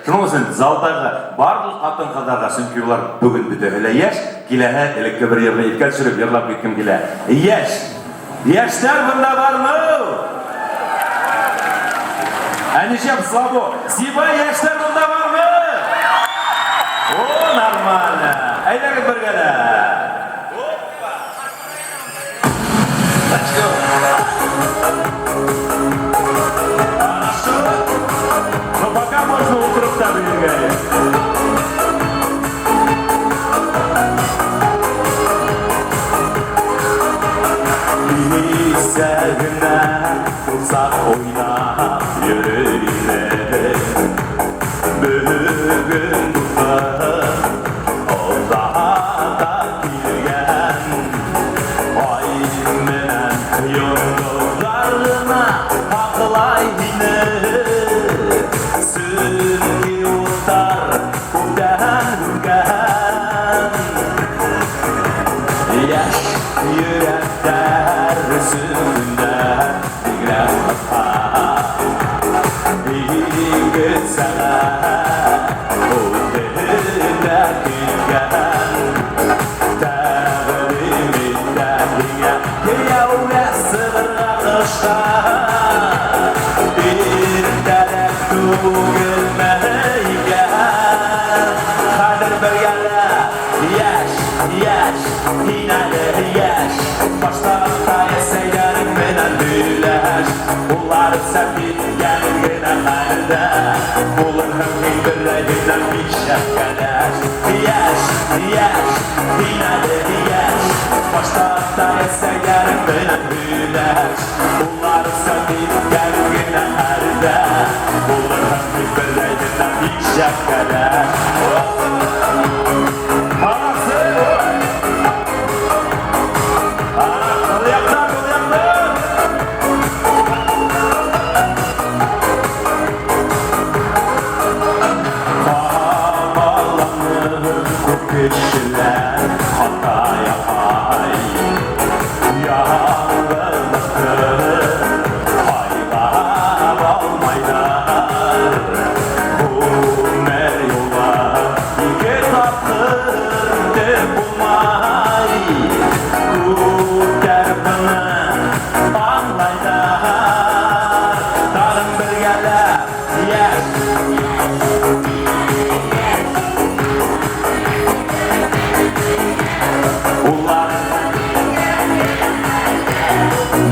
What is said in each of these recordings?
Шуның өчен залдагы барлык хатын-кызларга чөнки улар бүген бит әле яшь, киләһе элекке бер җиргә иткә төшереп йырлап киткем килә. Яшь. Яшьләр монда бармы? Әнишәп Слабо, Сиба яшьләр монда бармы? О, нормально. Әйдәгез бергәлә. Let's go. Хорошо. Но пока можно утром там бегать. Bilsəgünə uzaq oynaq yürüylə Bugün tutar o daha da bilgən Ay mənən yollarına ağlay yine Sürgü utar udan gən Yaş yürekler üstünde diğer kapar Bir sana o dehirde bilgen Təqdim etdiğine Yavre sığıraqışa Bir dərək tügülməyən Qadir bir gələ Yaş, yaş, yinəli yaş Başlarda esəylərin mənən büyüləş Bunlar səbir gəlgənə xərdə Bulur həmin bir rəydindən bir şəhkələş Yaş, yaş, yinəli yaş Başlarda esəylərin mənən büyüləş Bunlar səbir gəlgənə xərdə Bulur həmin bir rəydindən bir şəhkələş Kişiler hata yapay Yağlıkları hayvan olmaylar Bu meryola iki tatlıdır bulmay Bu derbini anlaylar Darın bir gele yes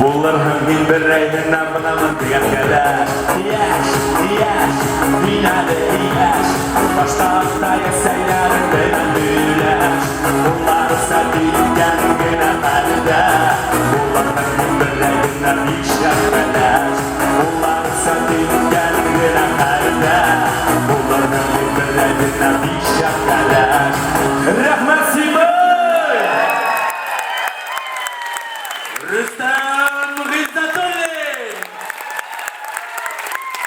Bulurhum bir reydinden buna mıntıyan gələş Yaş, yaş, yinəli yaş Başlarda yesəylərin dönən büyüləş Bunlar səbir